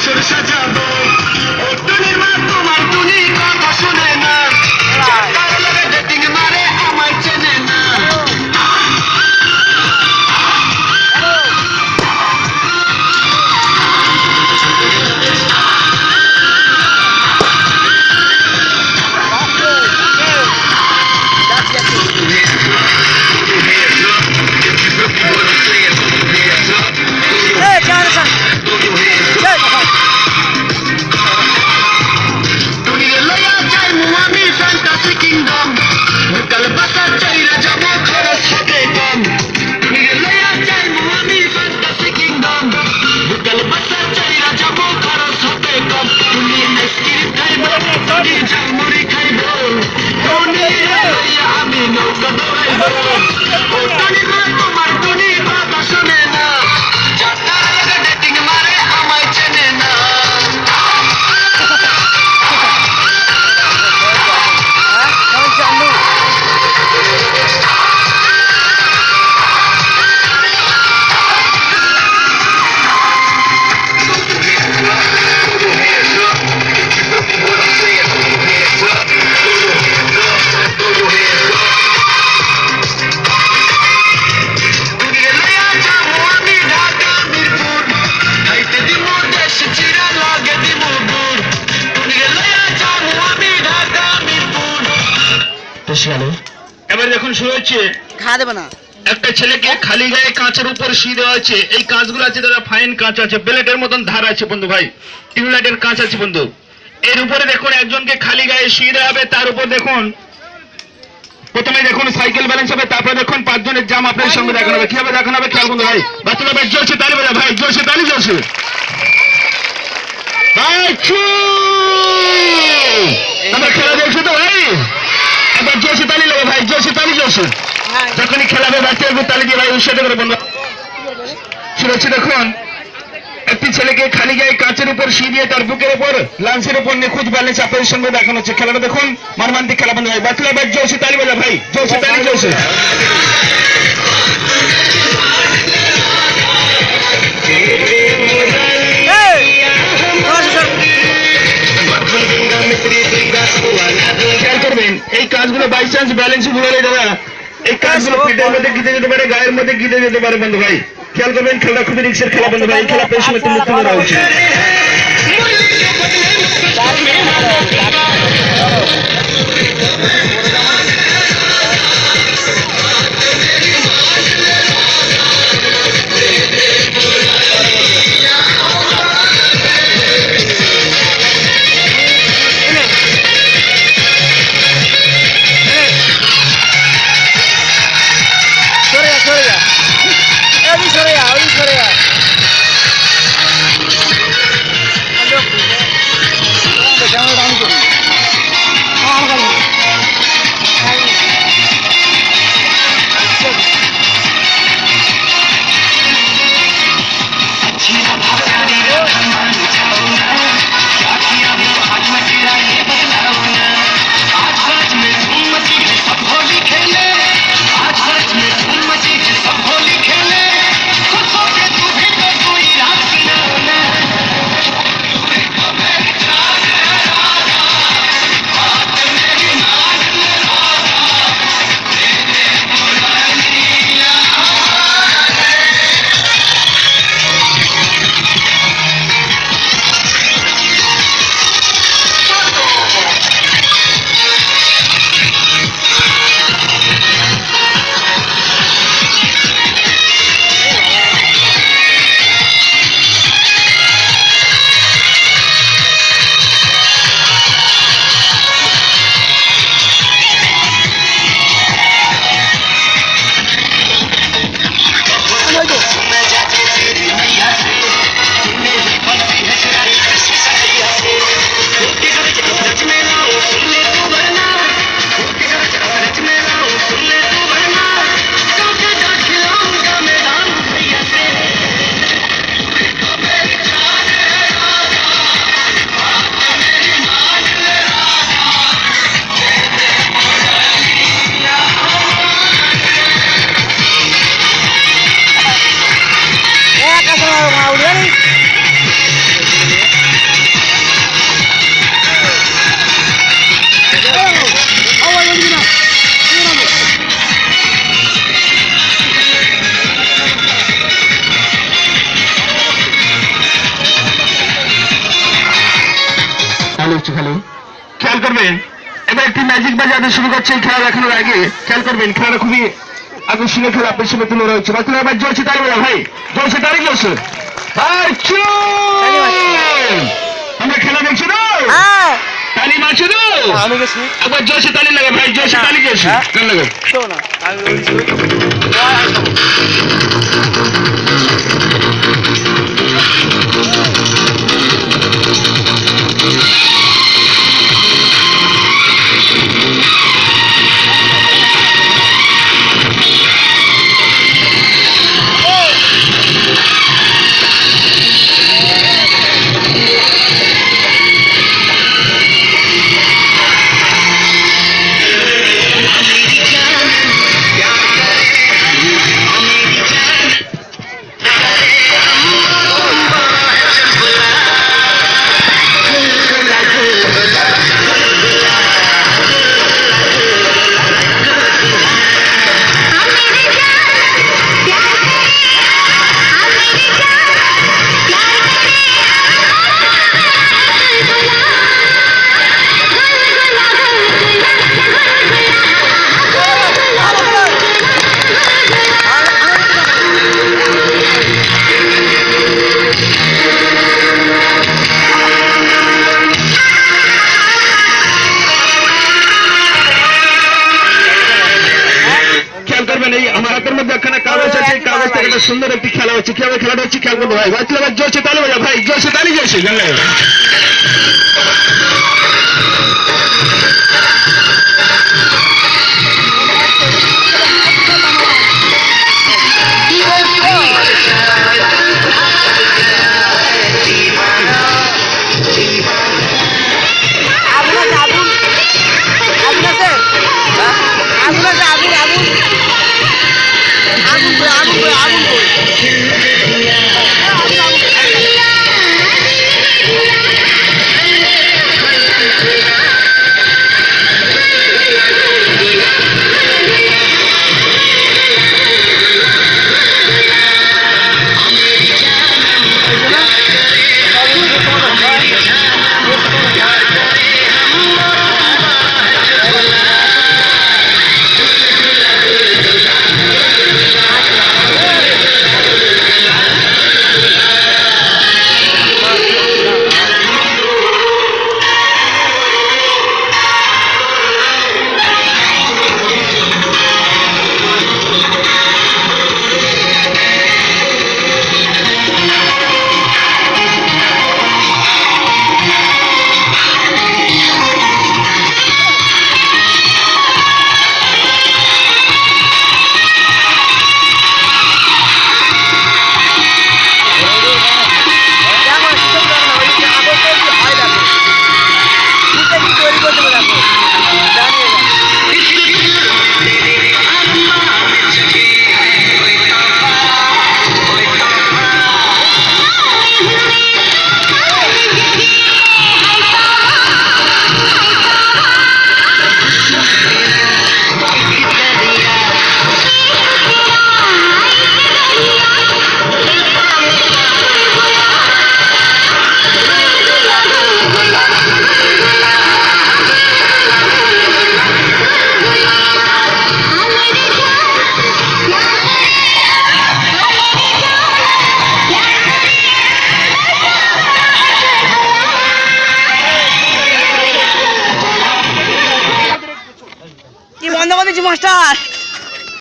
বাসর সাজাবো। ও টুনির মা তোমার টুনি কথা শুনে না, কার লগে ডেটিং মারে আমায় চেনে না। টুনিরে লইয়া যাইমু আমি ফ্যান্টাসি কিংডম, ভুটাল বাসা চাইরা যাবো খরচ হবে কম। টুনিরে লইয়া যাইমু আমি ফ্যান্টাসি কিংডম, ভুটাল বাসা চাইরা যাবো খরচ হবে কম। টুনি আইসক্রিম খাইবো, টুনি ঝালমুড়ি খাইবো, টুনিরে লইয়া আমি নৌকা দৌড়াইবো। ও টুনি মা তোমার টুনি কথা শুনে না, যাতার লগে ডেটিং মারে আমায় চেনে না। টুনিরে লইয়া যাবো আমি ঢাকা মিরপুর, খাইতে দিমু দেশ চিরা লাগে দিমু গুড়। টুনিরে লইয়া যাবো আমি ঢাকা মিরপুর। এবার দেখুন শুরু হচ্ছে। খাওয়া দেবে না। একটা ছেলেকে খালি গায়ে কাঁচের উপর শুয়ে দেওয়া আছে। এই কাঁচগুলো আছে দাদা ফাইন কাঁচ আছে, ব্লেডের মতন ধার আছে বন্ধু ভাই, টিউবলাইটের কাঁচ আছে বন্ধু। এর উপরে দেখুন একজনকে খালি গায়ে শুয়ে দেওয়া হবে, তার উপর দেখুন প্রথমে দেখুন সাইকেল ব্যালেন্স হবে, তারপরে দেখুন 5 জনের জাম আপনার সঙ্গে দেখানো হবে। কিভাবে দেখানো হবে খেয়াল বন্ধু ভাই, বাচ্চারা বেশ জোরছে তালি বাজা ভাই, জোরছে তালি জোরছে ভাই। আমার খেলা দেখছো তো ভাই, একবার জোরছে তালি লাগে ভাই, জোরছে তালি জোরছে। যখনই খেলাবে বাচ্চাদের তালি দিয়ে ভাই উৎসাহিত করে বন্ধু। শুরু হচ্ছে দেখুন একটি ছেলেকে খালি গায়ে কাঁচের উপর শুয়ে দিয়ে তার বুকের উপর লাঞ্চের উপর নিখুঁত ব্যালেন্স আপনাদের সঙ্গে দেখানো হচ্ছে। খেলাটা দেখুন মর্মান্তিক খেলা বন্ধু ভাই, বাচ্চারা বেশ জোরছে তালি বাজা ভাই, জোরছে তালি জোরছে। খেয়াল করবেন এই কাজগুলো বাই চান্স ব্যালেন্স ভুলে দাদা, এই কাজগুলো পিঠের মধ্যে গিতে যেতে পারে, গায়ের মধ্যে গিতে যেতে পারে বন্ধু ভাই। খেয়াল করবেন খেলা খুবই রিক্সের খেলা বন্ধু ভাই, এই খেলা পেশ সময় তুলে তুলে দেওয়া উচিত। করছে খালি খেয়াল করবেন এবার একটি ম্যাজিক বাজাতে শুরু করছে এই খেলা দেখানোর আগে খেয়াল করবেন খেলাটা খুবই আকর্ষণীয় খেলা আপনার সামনে তুলে রয়েছে বাকি এবার জোরছে তালি বলা ভাই জোরছে তালি জোরছে ভাই আমরা খেলা দেখছি তো তালি মারছো তো আমি গেছি একবার জোরছে তালি লাগে ভাই জোরছে তালি জোরছে কেন লাগে তো না আমি বলছি সুন্দর একটি খেলা হচ্ছে কিভাবে খেলাটা হচ্ছে খেয়াল করবো ভাই ভাই জোরছে তালি বাজা ভাই জোরছে তালি জোরছে জানলে কি বন্ধ করে দিচ্ছি মাস্টার